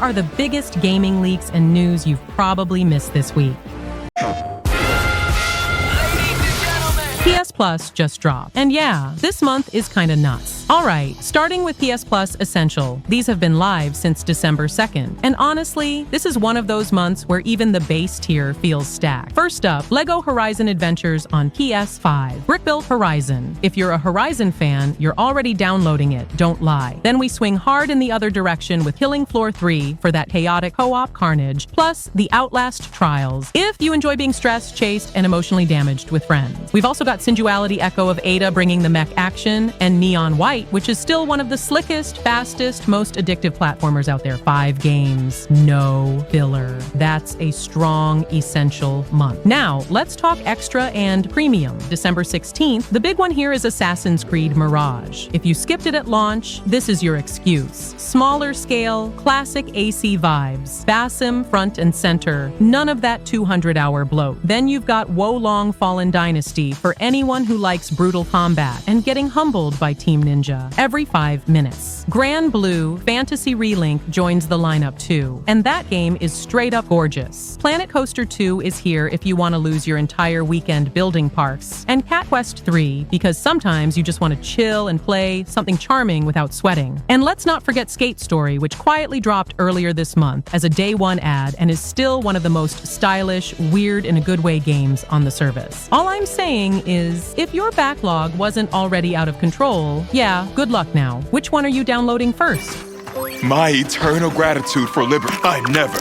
are the biggest gaming leaks and news you've probably missed this week. PS Plus just dropped. And yeah, this month is kinda nuts. Alright, starting with PS Plus Essential. These have been live since December 2nd. And honestly, this is one of those months where even the base tier feels stacked. First up, LEGO Horizon Adventures on PS5. Brick-built Horizon. If you're a Horizon fan, you're already downloading it, don't lie. Then we swing hard in the other direction with Killing Floor 3 for that chaotic co-op carnage, plus the Outlast Trials, if you enjoy being stressed, chased, and emotionally damaged with friends. We've also got Sensuality Echo of Ada bringing the mech action, and Neon White, which is still one of the slickest, fastest, most addictive platformers out there. 5 games, no filler. That's a strong, essential month. Now, let's talk extra and premium. December 16th, the big one here is Assassin's Creed Mirage. If you skipped it at launch, this is your excuse. Smaller scale, classic AC vibes. Basim front and center. None of that 200-hour bloat. Then you've got Wolong Fallen Dynasty for anyone who likes brutal combat and getting humbled by Team Ninja every 5 minutes. Grand Blue Fantasy Relink joins the lineup too, and that game is straight up gorgeous. Planet Coaster 2 is here if you want to lose your entire weekend building parks, and Cat Quest 3 because sometimes you just want to chill and play something charming without sweating. And let's not forget Skate Story, which quietly dropped earlier this month as a day one ad and is still one of the most stylish, weird in a good way games on the service. All I'm saying is, if your backlog wasn't already out of control, yeah, good luck now. Which one are you downloading first? My eternal gratitude for liberty. I never.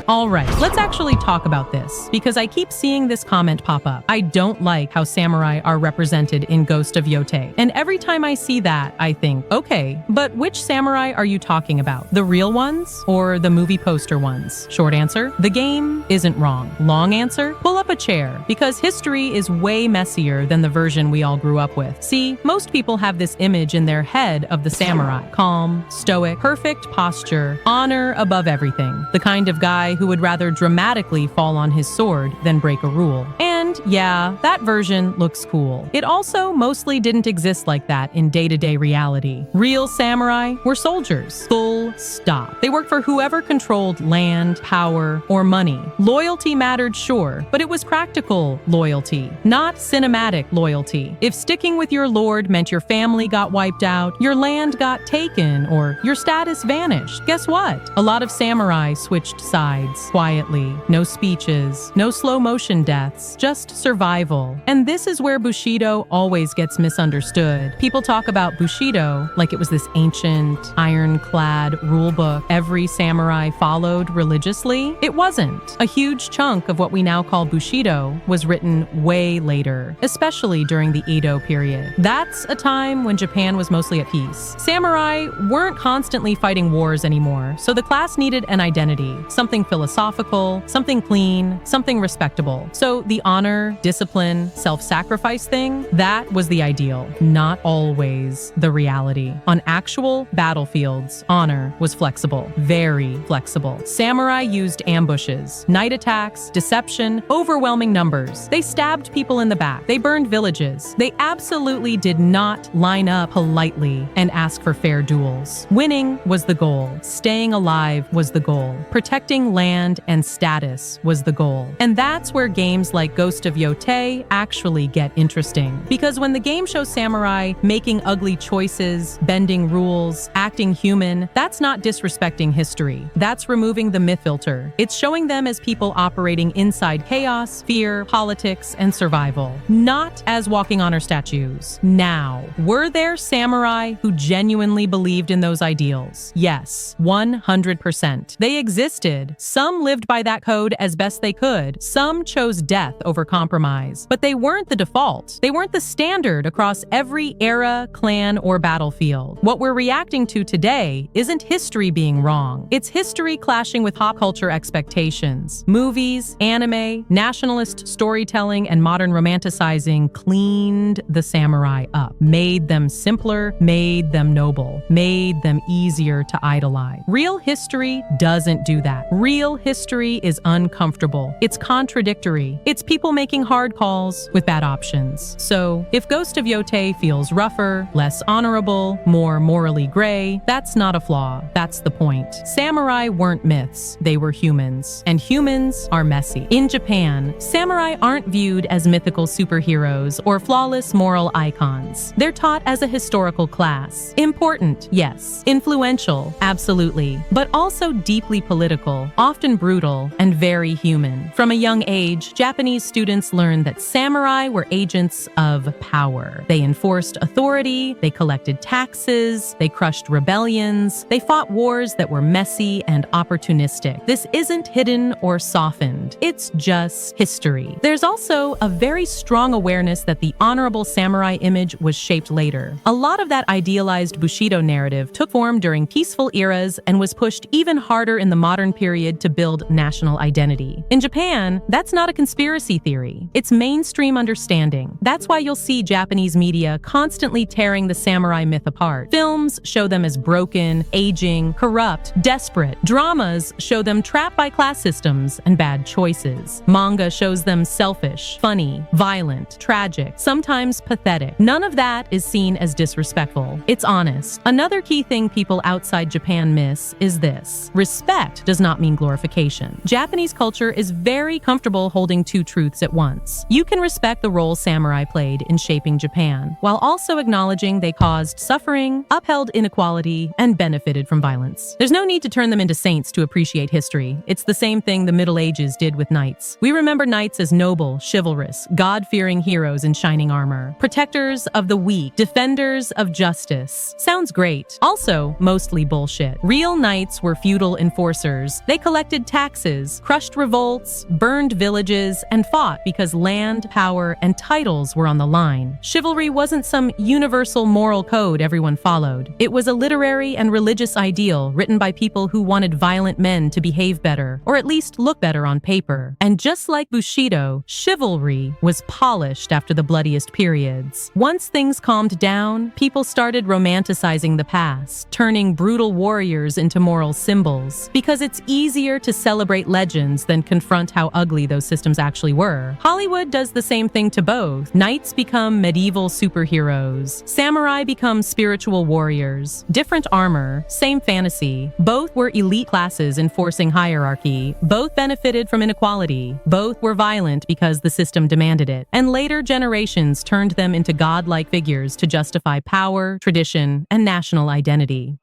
All right, let's actually talk about this, because I keep seeing this comment pop up. I don't like how samurai are represented in Ghost of Yotei. And every time I see that, I think, okay, but which samurai are you talking about? The real ones or the movie poster ones? Short answer, the game isn't wrong. Long answer, pull up a chair, because history is way messier than the version we all grew up with. See, most people have this image in their head of the samurai. Calm, stoic, perfect posture, honor above everything. The kind of guy who would rather dramatically fall on his sword than break a rule. And yeah, that version looks cool. It also mostly didn't exist like that in day-to-day reality. Real samurai were soldiers. Full stop. They worked for whoever controlled land, power, or money. Loyalty mattered, sure, but it was practical loyalty, not cinematic loyalty. If sticking with your lord meant your family got wiped out, your land got taken, or your status vanished, guess what? A lot of samurai switched sides quietly. No speeches, no slow motion deaths, just survival. And this is where Bushido always gets misunderstood. People talk about Bushido like it was this ancient, ironclad rulebook every samurai followed religiously. It wasn't. A huge chunk of what we now call Bushido was written way later, especially during the Edo period. That's a time when Japan was mostly at peace. Samurai weren't constantly fighting wars anymore, so the class needed an identity, something philosophical, something clean, something respectable. So the honor, discipline, self-sacrifice thing, that was the ideal, not always the reality. On actual battlefields, honor was flexible, very flexible. Samurai used ambushes, night attacks, deception, overwhelming numbers. They stabbed people in the back. They burned villages. They absolutely did not line up politely and ask for fair duels. Winning was the goal. Staying alive was the goal. Protecting land and status was the goal. And that's where games like Ghost of Yotei actually get interesting. Because when the game shows samurai making ugly choices, bending rules, acting human, that's not disrespecting history. That's removing the myth filter. It's showing them as people operating inside chaos, fear, politics, and survival, not as walking honor statues. Now, were there samurai who genuinely believed in those ideals? Yes, 100%. They existed. Some lived by that code as best they could. Some chose death over compromise. But they weren't the default. They weren't the standard across every era, clan, or battlefield. What we're reacting to today isn't history being wrong. It's history clashing with pop culture expectations. Movies, anime, nationalist storytelling, and modern romanticizing cleaned the samurai up, made them simpler, made them noble, made them easier to idolize. Real history doesn't do that. Real Real history is uncomfortable. It's contradictory. It's people making hard calls with bad options. So, if Ghost of Yotei feels rougher, less honorable, more morally gray, that's not a flaw. That's the point. Samurai weren't myths. They were humans. And humans are messy. In Japan, samurai aren't viewed as mythical superheroes or flawless moral icons. They're taught as a historical class. Important, yes. Influential, absolutely. But also deeply political, often brutal, and very human. From a young age, Japanese students learn that samurai were agents of power. They enforced authority, they collected taxes, they crushed rebellions, they fought wars that were messy and opportunistic. This isn't hidden or softened. It's just history. There's also a very strong awareness that the honorable samurai image was shaped later. A lot of that idealized Bushido narrative took form during peaceful eras and was pushed even harder in the modern period to build national identity. In Japan, that's not a conspiracy theory. It's mainstream understanding. That's why you'll see Japanese media constantly tearing the samurai myth apart. Films show them as broken, aging, corrupt, desperate. Dramas show them trapped by class systems and bad choices. Manga shows them selfish, funny, violent, tragic, sometimes pathetic. None of that is seen as disrespectful. It's honest. Another key thing people outside Japan miss is this: respect does not mean glorification. Japanese culture is very comfortable holding two truths at once. You can respect the role samurai played in shaping Japan, while also acknowledging they caused suffering, upheld inequality, and benefited from violence. There's no need to turn them into saints to appreciate history. It's the same thing the Middle Ages did with knights. We remember knights as noble, chivalrous, God-fearing heroes in shining armor, protectors of the weak, defenders of justice. Sounds great. Also, mostly bullshit. Real knights were feudal enforcers. They collected taxes, crushed revolts, burned villages, and fought because land, power, and titles were on the line. Chivalry wasn't some universal moral code everyone followed. It was a literary and religious ideal written by people who wanted violent men to behave better, or at least look better on paper. And just like Bushido, chivalry was polished after the bloodiest periods. Once things calmed down, people started romanticizing the past, turning brutal warriors into moral symbols, because it's easier to celebrate legends than confront how ugly those systems actually were. Hollywood does the same thing to both. Knights become medieval superheroes. Samurai become spiritual warriors. Different armor, same fantasy. Both were elite classes enforcing hierarchy. Both benefited from inequality. Both were violent because the system demanded it. And later generations turned them into godlike figures to justify power, tradition, and national identity.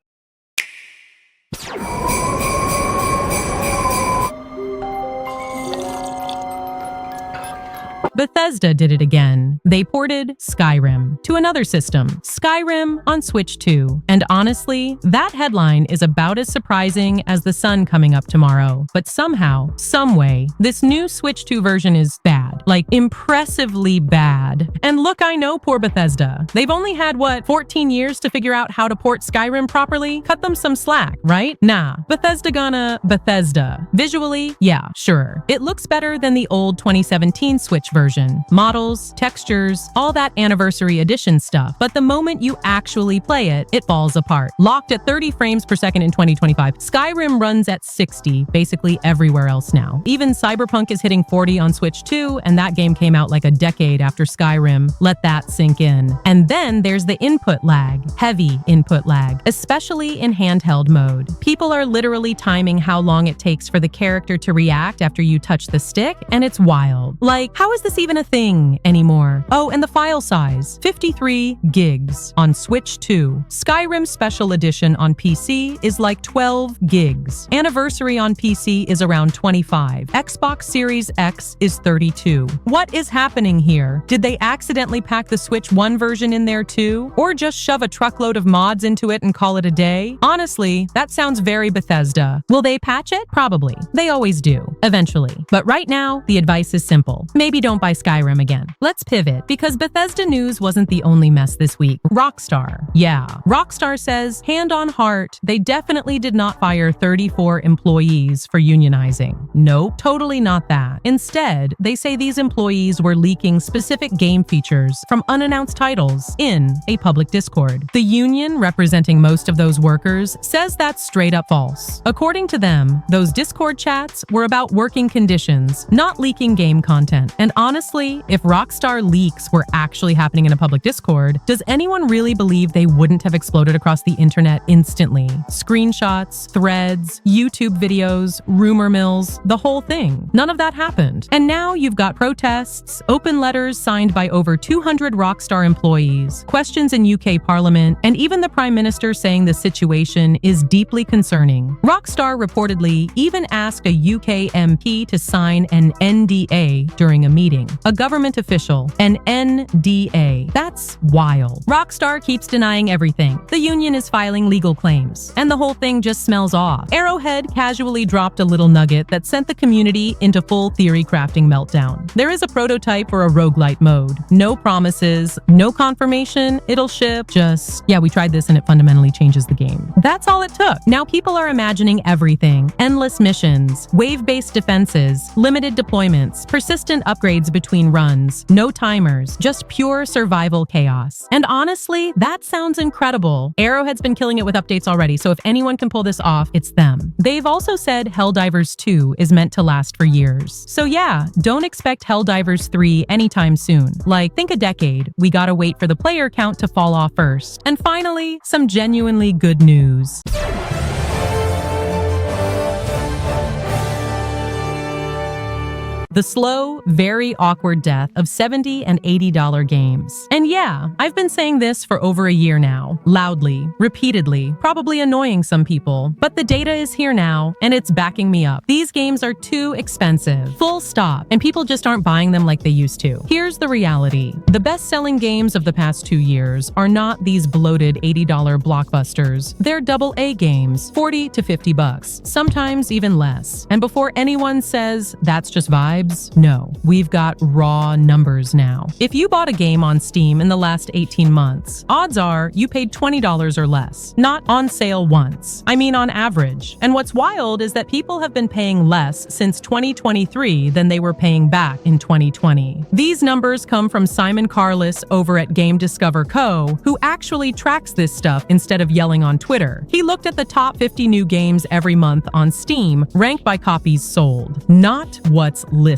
Bethesda did it again. They ported Skyrim to another system, Skyrim on Switch 2. And honestly, that headline is about as surprising as the sun coming up tomorrow. But somehow, someway, this new Switch 2 version is bad. Like, impressively bad. And look, I know poor Bethesda. They've only had, 14 years to figure out how to port Skyrim properly? Cut them some slack, right? Nah, Bethesda. Visually, yeah, sure. It looks better than the old 2017 Switch version. Models, textures, all that anniversary edition stuff. But the moment you actually play it, it falls apart. Locked at 30 frames per second in 2025, Skyrim runs at 60 basically everywhere else now. Even Cyberpunk is hitting 40 on Switch 2, and that game came out like a decade after Skyrim. Let that sink in. And then there's the input lag, heavy input lag, especially in handheld mode. People are literally timing how long it takes for the character to react after you touch the stick, and it's wild. Like, how is this even a thing anymore? Oh, and the file size, 53 gigs on Switch 2. Skyrim Special Edition on PC is like 12 gigs. Anniversary on PC is around 25. Xbox Series X is 32. What is happening here? Did they accidentally pack the Switch 1 version in there too? Or just shove a truckload of mods into it and call it a day? Honestly, that sounds very Bethesda. Will they patch it? Probably. They always do, eventually. But right now, the advice is simple. Maybe don't buy Skyrim again. Let's pivot, because Bethesda news wasn't the only mess this week. Rockstar. Yeah, Rockstar says, hand on heart, they definitely did not fire 34 employees for unionizing. Nope, totally not that. Instead, they say these employees were leaking specific game features from unannounced titles in a public Discord. The union, representing most of those workers, says that's straight up false. According to them, those Discord chats were about working conditions, not leaking game content. And honestly, if Rockstar leaks were actually happening in a public Discord, does anyone really believe they wouldn't have exploded across the internet instantly? Screenshots, threads, YouTube videos, rumor mills, the whole thing. None of that happened. And now you've got protests, open letters signed by over 200 Rockstar employees, questions in UK Parliament, and even the Prime Minister saying the situation is deeply concerning. Rockstar reportedly even asked a UK MP to sign an NDA during a meeting. A government official, an NDA. That's wild. Rockstar keeps denying everything. The union is filing legal claims, and the whole thing just smells off. Arrowhead casually dropped a little nugget that sent the community into full theory crafting meltdown. There is a prototype for a roguelite mode. No promises, no confirmation, it'll ship, just, yeah, we tried this and it fundamentally changes the game. That's all it took. Now people are imagining everything. Endless missions, wave-based defenses, limited deployments, persistent upgrades between runs, no timers, just pure survival chaos. And honestly, that sounds incredible. Arrowhead's been killing it with updates already, so if anyone can pull this off, it's them. They've also said Helldivers 2 is meant to last for years. So yeah, don't expect Helldivers 3 anytime soon. Like, think a decade. We gotta wait for the player count to fall off first. And finally, some genuinely good news. The slow, very awkward death of $70 and $80 games. And yeah, I've been saying this for over a year now, loudly, repeatedly, probably annoying some people, but the data is here now, and it's backing me up. These games are too expensive, full stop, and people just aren't buying them like they used to. Here's the reality. The best-selling games of the past 2 years are not these bloated $80 blockbusters. They're AA games, 40 to 50 bucks, sometimes even less. And before anyone says, that's just vibes, no, we've got raw numbers now. If you bought a game on Steam in the last 18 months, odds are you paid $20 or less, not on sale once. I mean on average. And what's wild is that people have been paying less since 2023 than they were paying back in 2020. These numbers come from Simon Carless over at Game Discover Co., who actually tracks this stuff instead of yelling on Twitter. He looked at the top 50 new games every month on Steam, ranked by copies sold, not what's listed.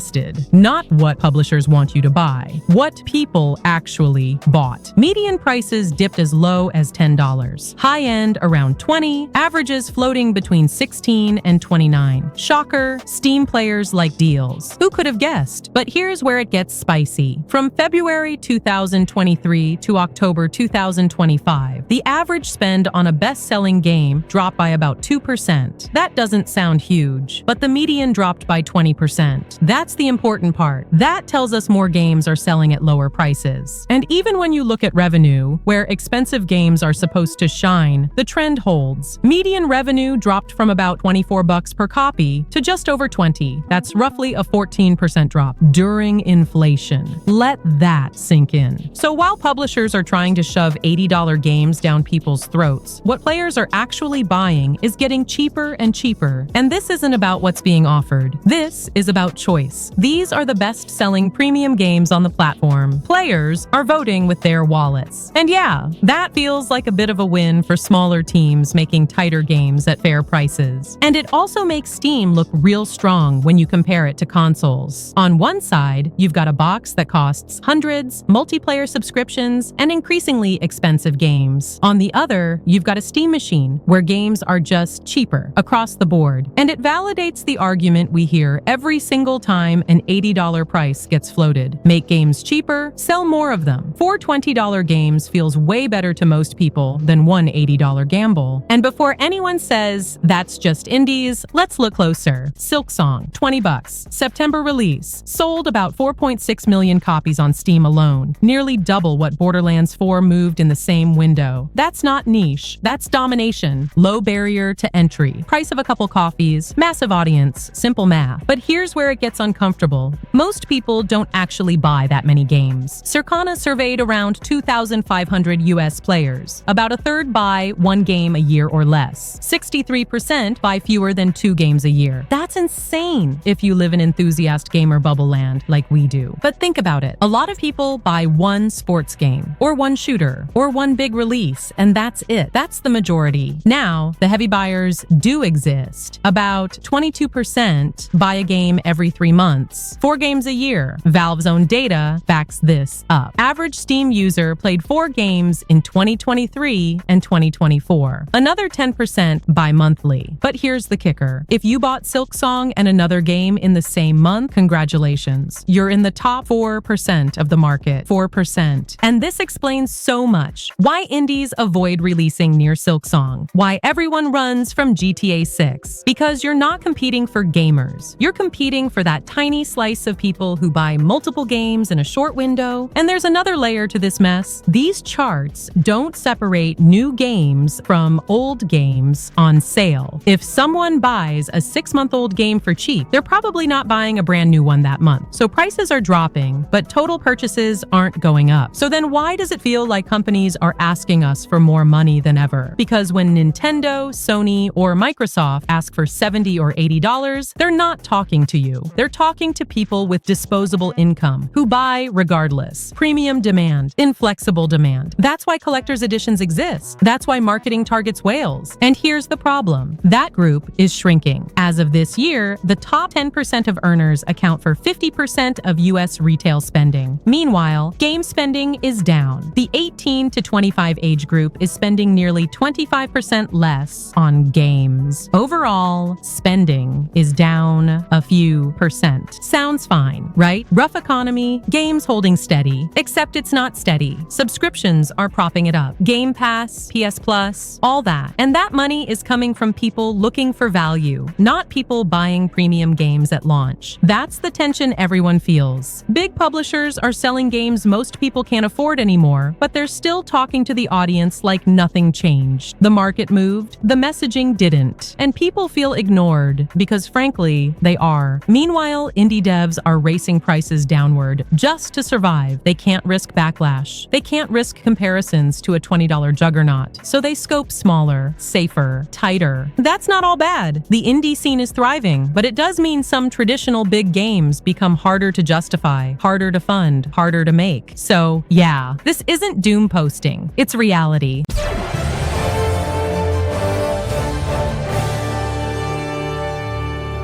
Not what publishers want you to buy, what people actually bought. Median prices dipped as low as $10, high end around $20, averages floating between $16 and $29. Shocker, Steam players like deals. Who could have guessed? But here's where it gets spicy. From February 2023 to October 2025, the average spend on a best-selling game dropped by about 2%. That doesn't sound huge, but the median dropped by 20%. That's the important part. That tells us more games are selling at lower prices. And even when you look at revenue, where expensive games are supposed to shine, the trend holds. Median revenue dropped from about 24 bucks per copy to just over 20. That's roughly a 14% drop during inflation. Let that sink in. So while publishers are trying to shove $80 games down people's throats, what players are actually buying is getting cheaper and cheaper. And this isn't about what's being offered. This is about choice. These are the best-selling premium games on the platform. Players are voting with their wallets. And yeah, that feels like a bit of a win for smaller teams making tighter games at fair prices. And it also makes Steam look real strong when you compare it to consoles. On one side, you've got a box that costs hundreds, multiplayer subscriptions, and increasingly expensive games. On the other, you've got a Steam machine where games are just cheaper across the board. And it validates the argument we hear every single time an $80 price gets floated. Make games cheaper, sell more of them. 4 $20 games feels way better to most people than one $80 gamble. And before anyone says that's just indies, let's look closer. Silksong, 20 bucks. September release. Sold about 4.6 million copies on Steam alone, nearly double what Borderlands 4 moved in the same window. That's not niche, that's domination. Low barrier to entry. Price of a couple coffees, massive audience, simple math. But here's where it gets uncomfortable. Most people don't actually buy that many games. Circana surveyed around 2,500 US players. About a third buy one game a year or less. 63% buy fewer than 2 games a year. That's insane if you live in enthusiast gamer bubble land like we do. But think about it. A lot of people buy one sports game, or one shooter, or one big release, and that's it. That's the majority. Now, the heavy buyers do exist. About 22% buy a game every 3 months, 4 games a year. Valve's own data backs this up. Average Steam user played 4 games in 2023 and 2024. Another 10% buy monthly. But here's the kicker. If you bought Silksong and another game in the same month, congratulations. You're in the top 4% of the market. 4%. And this explains so much. Why indies avoid releasing near Silksong. Why everyone runs from GTA 6. Because you're not competing for gamers. You're competing for that tiny slice of people who buy multiple games in a short window. And there's another layer to this mess. These charts don't separate new games from old games on sale. If someone buys a 6-month-old game for cheap, they're probably not buying a brand new one that month. So prices are dropping, but total purchases aren't going up. So then why does it feel like companies are asking us for more money than ever? Because when Nintendo, Sony, or Microsoft ask for $70 or $80, they're not talking to you. They're talking to people with disposable income who buy regardless. Premium demand, inflexible demand. That's why collector's editions exist. That's why marketing targets whales. And here's the problem. That group is shrinking. As of this year, the top 10% of earners account for 50% of US retail spending. Meanwhile, game spending is down. The 18 to 25 age group is spending nearly 25% less on games. Overall, spending is down a few percent. Sounds fine, right? Rough economy, games holding steady, except it's not steady. Subscriptions are propping it up. Game Pass, PS Plus, all that. And that money is coming from people looking for value, not people buying premium games at launch. That's the tension everyone feels. Big publishers are selling games most people can't afford anymore, but they're still talking to the audience like nothing changed. The market moved, the messaging didn't, and people feel ignored because frankly, they are. Meanwhile, indie devs are racing prices downward just to survive. They can't risk backlash. They can't risk comparisons to a $20 juggernaut, so they scope smaller, safer, tighter. That's not all bad. The indie scene is thriving, but it does mean some traditional big games become harder to justify, harder to fund, harder to make. So yeah, this isn't doom posting. It's reality.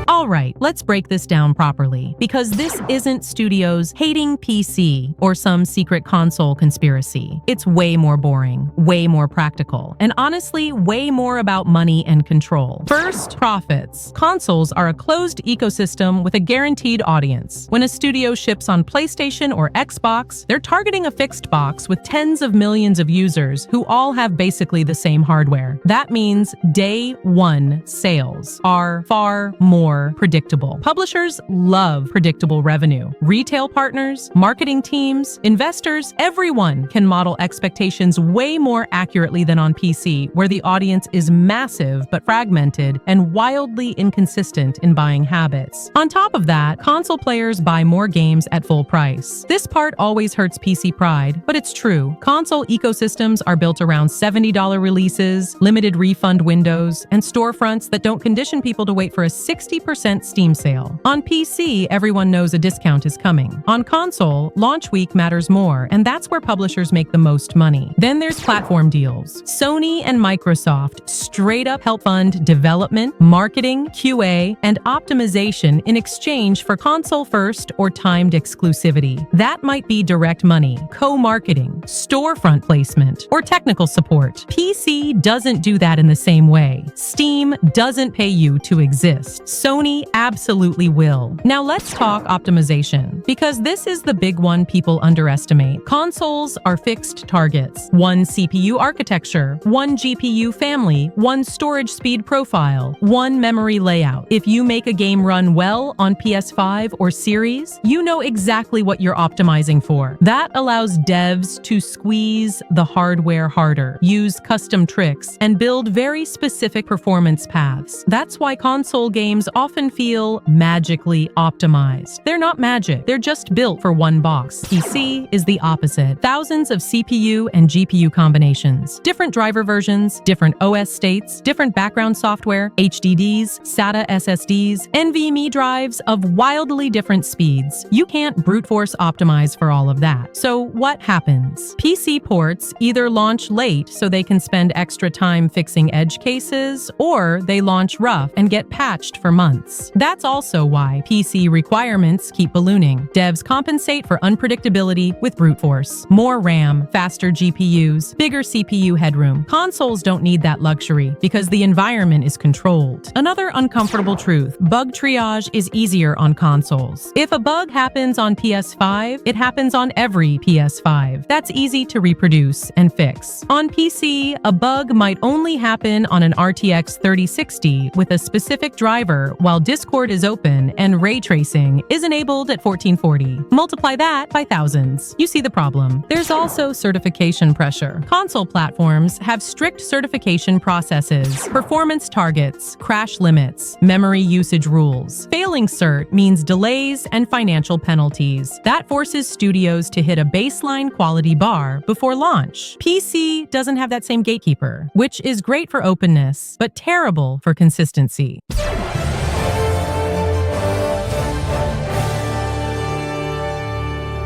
All right, let's break this down properly, because this isn't studios hating PC or some secret console conspiracy. It's way more boring, way more practical, and honestly, way more about money and control. First, profits. Consoles are a closed ecosystem with a guaranteed audience. When a studio ships on PlayStation or Xbox, they're targeting a fixed box with tens of millions of users who all have basically the same hardware. That means day one sales are far more predictable. Publishers love predictable revenue. Retail partners, marketing teams, investors, everyone can model expectations way more accurately than on PC, where the audience is massive but fragmented and wildly inconsistent in buying habits. On top of that, console players buy more games at full price. This part always hurts PC pride, but it's true. Console ecosystems are built around $70 releases, limited refund windows, and storefronts that don't condition people to wait for a 60% Steam sale. On PC, everyone knows a discount is coming. On console, launch week matters more, and that's where publishers make the most money. Then there's platform deals. Sony and Microsoft straight up help fund development, marketing, QA, and optimization in exchange for console first or timed exclusivity. That might be direct money, co-marketing, storefront placement, or technical support. PC doesn't do that in the same way. Steam doesn't pay you to exist. Sony absolutely will. Now let's talk optimization, because this is the big one people underestimate. Consoles are fixed targets. One CPU architecture, one GPU family, one storage speed profile, one memory layout. If you make a game run well on PS5 or Series, you know exactly what you're optimizing for. That allows devs to squeeze the hardware harder, use custom tricks, and build very specific performance paths. That's why console games often often feel magically optimized. They're not magic, they're just built for one box. PC is the opposite. Thousands of CPU and GPU combinations, different driver versions, different OS states, different background software, HDDs, SATA SSDs, NVMe drives of wildly different speeds. You can't brute force optimize for all of that. So what happens? PC ports either launch late so they can spend extra time fixing edge cases, or they launch rough and get patched for months. That's also why PC requirements keep ballooning. Devs compensate for unpredictability with brute force. More RAM, faster GPUs, bigger CPU headroom. Consoles don't need that luxury because the environment is controlled. Another uncomfortable truth: bug triage is easier on consoles. If a bug happens on PS5, it happens on every PS5. That's easy to reproduce and fix. On PC, a bug might only happen on an RTX 3060 with a specific driver while Discord is open and ray tracing is enabled at 1440. Multiply that by thousands. You see the problem. There's also certification pressure. Console platforms have strict certification processes, performance targets, crash limits, memory usage rules. Failing cert means delays and financial penalties. That forces studios to hit a baseline quality bar before launch. PC doesn't have that same gatekeeper, which is great for openness, but terrible for consistency.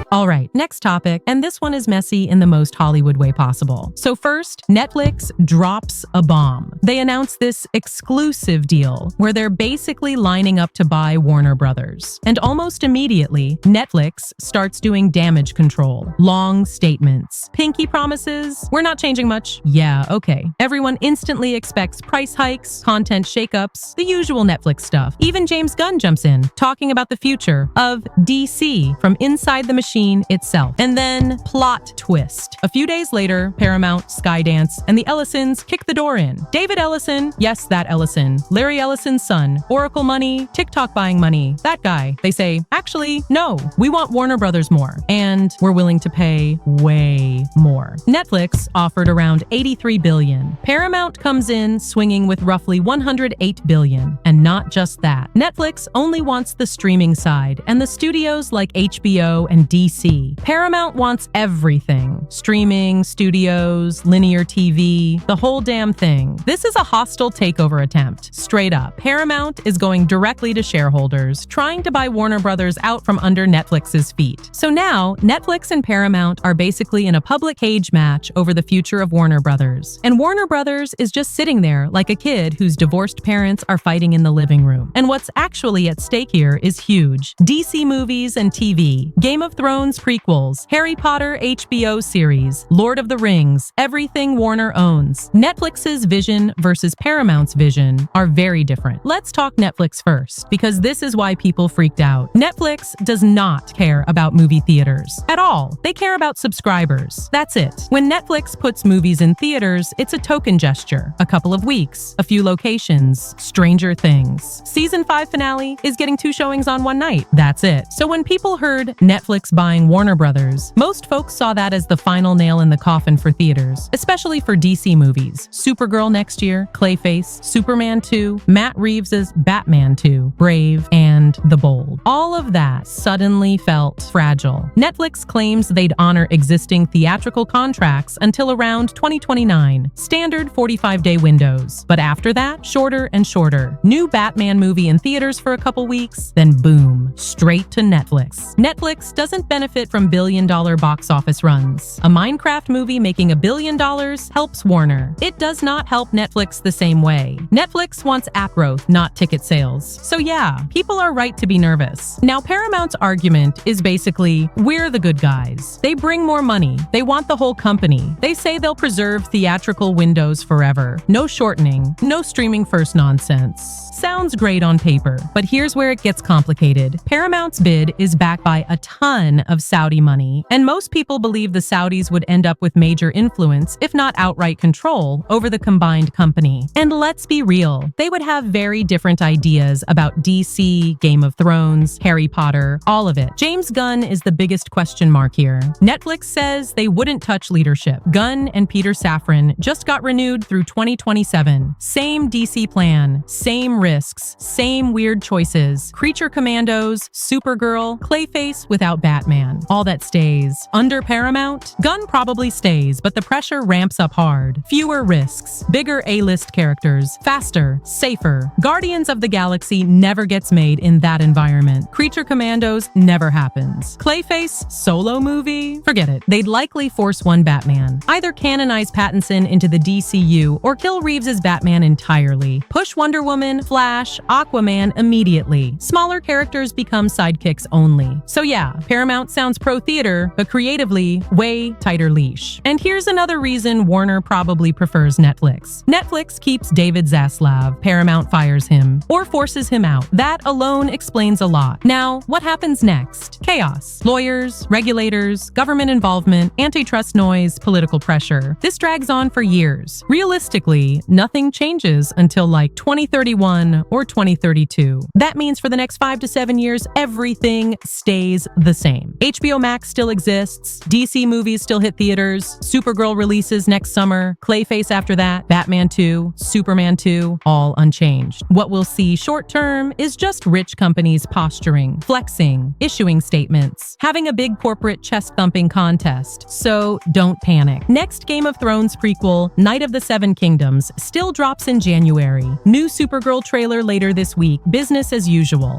All right, next topic, and this one is messy in the most Hollywood way possible. So first, Netflix drops a bomb. They announced this exclusive deal where they're basically lining up to buy Warner Brothers. And almost immediately, Netflix starts doing damage control. Long statements. Pinky promises. We're not changing much. Yeah, okay. Everyone instantly expects price hikes, content shakeups, the usual Netflix stuff. Even James Gunn jumps in, talking about the future of DC from inside the machine itself. And then, plot twist. A few days later, Paramount, Skydance, and the Ellisons kick the door in. David Ellison, yes, that Ellison, Larry Ellison's son, Oracle money, TikTok buying money, that guy. They say, actually, no, we want Warner Brothers more, and we're willing to pay way more. Netflix offered around $83 billion. Paramount comes in swinging with roughly $108 billion. And not just that. Netflix only wants the streaming side and the studios like HBO and DC. Paramount wants everything. Streaming, studios, linear TV, the whole damn thing. This is a hostile takeover attempt. Straight up. Paramount is going directly to shareholders, trying to buy Warner Brothers out from under Netflix's feet. So now, Netflix and Paramount are basically in a public cage match over the future of Warner Brothers. And Warner Brothers is just sitting there like a kid whose divorced parents are fighting in the living room. And what's actually at stake here is huge. DC movies and TV, Game of Thrones prequels, Harry Potter HBO series, Lord of the Rings, everything Warner owns. Netflix's vision versus Paramount's vision are very different. Let's talk Netflix first, because this is why people freaked out. Netflix does not care about movie theaters at all. They care about subscribers. That's it. When Netflix puts movies in theaters, it's a token gesture. A couple of weeks, a few locations, Stranger Things. Season 5 finale is getting 2 showings on one night. That's it. So when people heard Netflix buying Warner Brothers, most folks saw that as the final nail in the coffin for theaters, especially for DC movies. Supergirl next year, Clayface, Superman 2, Matt Reeves' Batman 2, Brave, and The Bold. All of that suddenly felt fragile. Netflix claims they'd honor existing theatrical contracts until around 2029, standard 45-day windows. But after that, shorter and shorter. New Batman movie in theaters for a couple weeks, then boom, straight to Netflix. Netflix doesn't benefit from billion-dollar box office runs. A Minecraft movie making $1 billion helps Warner. It does not help Netflix the same way. Netflix wants app growth, not ticket sales. So yeah, people are right to be nervous. Now, Paramount's argument is basically, we're the good guys. They bring more money. They want the whole company. They say they'll preserve theatrical windows forever. No shortening, no streaming first nonsense. Sounds great on paper, but here's where it gets complicated. Paramount's bid is backed by a ton of Saudi money, and most people believe the Saudis would end up with major influence, if not outright control, over the combined company. And let's be real, they would have very different ideas about DC, Game of Thrones, Harry Potter, all of it. James Gunn is the biggest question mark here. Netflix says they wouldn't touch leadership. Gunn and Peter Safran just got renewed through 2027. Same DC plan, same risks, same weird choices. Creature Commandos, Supergirl, Clayface without Batman. All that stays. Under Paramount, Gunn probably stays, but the pressure ramps up hard. Fewer risks, bigger A-list characters, faster, safer. Guardians of the Galaxy never gets made in that environment. Creature Commandos never happens. Clayface, solo movie? Forget it. They'd likely force one Batman. Either canonize Pattinson into the DCU or kill Reeves' Batman entirely. Push Wonder Woman, Flash, Aquaman immediately. Smaller characters become sidekicks only. So yeah, Paramount sounds pro-theater, but creatively, way tighter leash. And here's another reason Warner probably prefers Netflix. Netflix keeps David Zaslav, Paramount fires him, or forces him out. That alone explains a lot. Now, what happens next? Chaos. Lawyers, regulators, government involvement, antitrust noise, political pressure. This drags on for years. Realistically, nothing changes until like 2031 or 2032. That means for the next 5 to 7 years, everything stays the same. HBO Max still exists, DC movies still hit theaters, Supergirl releases next summer, Clayface after that, Batman 2, Superman 2, all unchanged. What we'll see short term is just rich companies posturing, flexing, issuing statements, having a big corporate chest-thumping contest. So don't panic. Next Game of Thrones prequel, Night of the Seven Kingdoms, still drops in January. New Supergirl trailer later this week, business as usual.